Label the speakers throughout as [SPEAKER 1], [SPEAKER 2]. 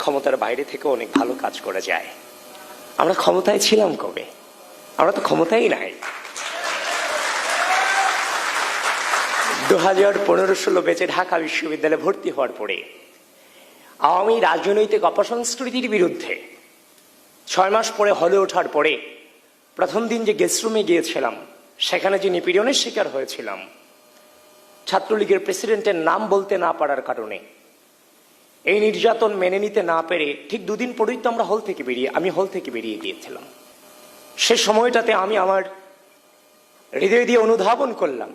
[SPEAKER 1] ক্ষমতার বাইরে থেকে অনেক ভালো কাজ করা যায়। আমরা ক্ষমতায় ছিলাম কবে? আমরা তো ক্ষমতাই নাই। 2015-16 ব্যাচে ঢাকা বিশ্ববিদ্যালয়ে ভর্তি হওয়ার পরে আওয়ামী রাজনৈতিক অপসংস্কৃতির বিরুদ্ধে 6 মাস পরে হলে ওঠার পরে প্রথম দিন যে গেস্ট রুমে গিয়েছিলাম, সেখানে যে নিপীড়নের শিকার হয়েছিলাম, ছাত্রলীগের প্রেসিডেন্টের নাম বলতে না পারার কারণে এই নির্যাতন মেনে নিতে না পেরে ঠিক 2 দিন পরেই তো আমি হল থেকে বেরিয়ে গিয়েছিলাম। সে সময়টাতে আমি আমার হৃদয় দিয়ে অনুধাবন করলাম,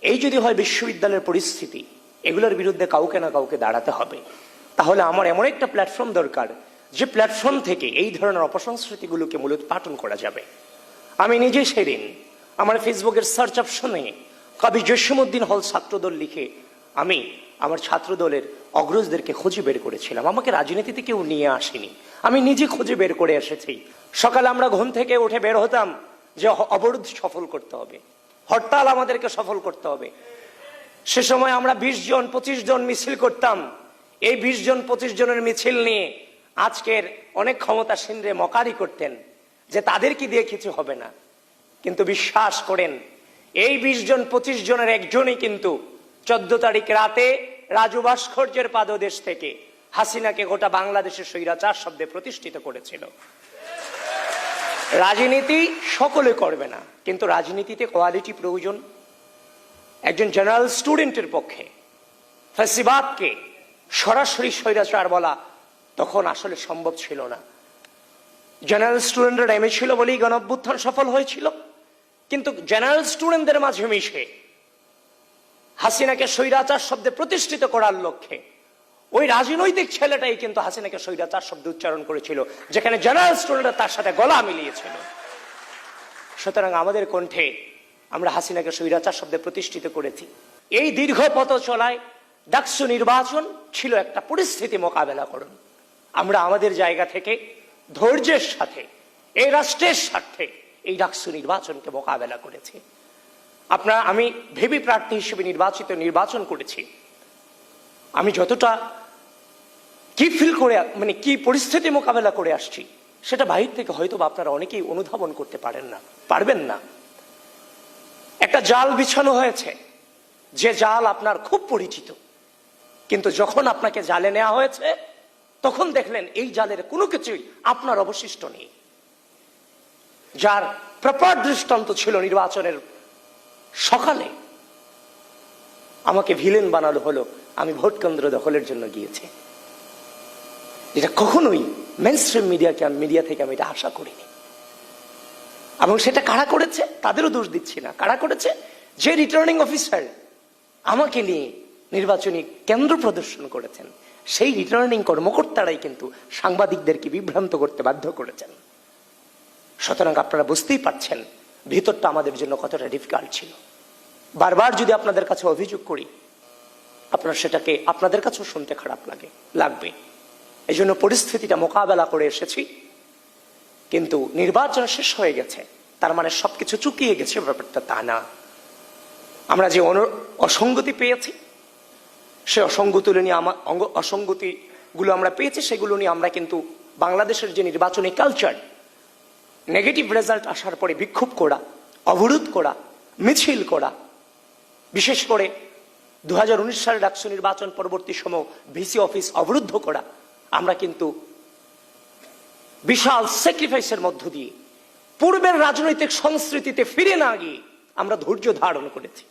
[SPEAKER 1] এই যদি হয় বিশ্ববিদ্যালয়ের পরিস্থিতি, এগুলোর বিরুদ্ধে কাউকে না কাউকে দাঁড়াতে হবে। তাহলে আমার এমন একটা প্ল্যাটফর্ম দরকার যে প্ল্যাটফর্ম থেকে এই ধরনের অপসংস্কৃতিগুলোকে মূলোৎপাটন করা যাবে। আমি নিজে সেদিন আমার ফেসবুকের সার্চ অপশনে কবি জসীমউদ্দিন হল ছাত্রদল লিখে আমি আমার ছাত্রদলের অগ্রজদেরকে খুঁজে বের করেছিলাম। আমাকে রাজনীতিতে কেউ নিয়ে আসেনি, আমি নিজে খুঁজে বের করে এসেছি। সকালে আমরা ঘুম থেকে উঠে বের হতাম যে অবরোধ সফল করতে হবে, হরতাল আমাদেরকে সফল করতে হবে। সে সময় আমরা 20 জন 25 জন মিছিল করতাম। এই 20 জন 25 জনের মিছিল নিয়ে আজকের অনেক ক্ষমতাসীনরে মকারি করতেন যে তাদেরকে দিয়ে কিছু হবে না। কিন্তু বিশ্বাস করেন, এই 20 জন 25 জনের একজনই কিন্তু 14 তারিখ রাতে রাজু ভাস্কর্যের পাদদেশ থেকে হাসিনাকে গোটা বাংলাদেশের স্বৈরাচার শব্দে প্রতিষ্ঠিত করেছিল। রাজনীতি সকলে করবে না, কিন্তু রাজনীতিতে কোয়ালিটি প্রয়োজন। একজন জেনারেল স্টুডেন্টের পক্ষে ফ্যাসিবাদকে সরাসরি স্বৈরাচার বলা তখন আসলে সম্ভব ছিল না। জেনারেল স্টুডেন্টরা নেমে ছিল বলেই গণঅভ্যুত্থান সফল হয়েছিল। কিন্তু জেনারেল স্টুডেন্টদের মাঝে মিশে হাসিনাকে স্বৈরাচার শব্দে প্রতিষ্ঠিত করার লক্ষ্যে ওই রাজনৈতিক ছেলেটাই কিন্তু হাসিনাকে স্বৈরাচার শব্দ উচ্চারণ করেছিল, যেখানে জেনারেল স্টুডেন্টরা তার সাথে গলা মিলিয়েছিল। সুতরাং আমাদের কণ্ঠে আমরা হাসিনাকে স্বৈরাচার শব্দে প্রতিষ্ঠিত করেছি। এই দীর্ঘ পথ চলায় ডাকসু নির্বাচন ছিল একটা পরিস্থিতি মোকাবেলা করুন। আমরা আমাদের জায়গা থেকে ধৈর্যের সাথে এই রাষ্ট্রের স্বার্থে এই ডাকসু নির্বাচনকে মোকাবেলা করেছি। আমি ভিপি প্রার্থী হিসেবে নির্বাচন করেছি। আমি যতটা কি ফিল করে কি পরিস্থিতি মোকাবেলা করে আসছি, সেটা বাহির থেকে হয়তো আপনারা অনেকেই অনুধাবন করতে পারবেন না। একটা জাল বিছানো হয়েছে, যে জাল আপনার খুব পরিচিত, কিন্তু যখন আপনাকে জালে নেওয়া হয়েছে তখন দেখলেন এই জালের কোনো কিছুই আপনার অবশিষ্ট নেই। যার প্রপার দৃষ্টান্ত ছিল নির্বাচনের সকালে আমাকে ভিলেন বানানো হলো, আমি ভোট কেন্দ্র দখলের জন্য গিয়েছি। এটা কখনোই মেইনস্ট্রিম মিডিয়া থেকে আমি এটা আশা করিনি। এবং সেটা কারা করেছে তাদেরও দোষ দিচ্ছি না। কারা করেছে? যে রিটার্নিং অফিসার আমাকে নিয়ে নির্বাচনী কেন্দ্র প্রদর্শন করেছেন, সেই রিটার্নিং কর্মকর্তারাই কিন্তু সাংবাদিকদেরকে বিভ্রান্ত করতে বাধ্য করেছেন। সুতরাং আপনারা বুঝতেই পারছেন ভিতরটা আমাদের জন্য কতটা ডিফিকাল্ট ছিল। বারবার যদি আপনাদের কাছে অভিযোগ করি, সেটাকে আপনাদের কাছেও শুনতে খারাপ লাগবে। এই জন্য পরিস্থিতিটা মোকাবেলা করে এসেছি। কিন্তু নির্বাচন শেষ হয়ে গেছে, তার মানে সবকিছু চুকিয়ে গেছে, ব্যাপারটা তা না। আমরা যে অসঙ্গতি পেয়েছি, সে অসঙ্গতিগুলো আমরা পেয়েছি, সেগুলো নিয়ে আমরা কিন্তু বাংলাদেশের যে নির্বাচনী কালচার, নেগেটিভ রেজাল্ট আসার পরে বিক্ষোভ করা, অবরোধ করা, মিছিল করা, বিশেষ করে 2019 সালে ডাকসু নির্বাচন পরবর্তী সময় ভিসি অফিস অবরুদ্ধ করা, আমরা কিন্তু বিশাল স্যাক্রিফাইসের মধ্য দিয়ে পূর্বের রাজনৈতিক সংস্কৃতিতে ফিরে না গিয়ে আমরা ধৈর্য ধারণ করেছি।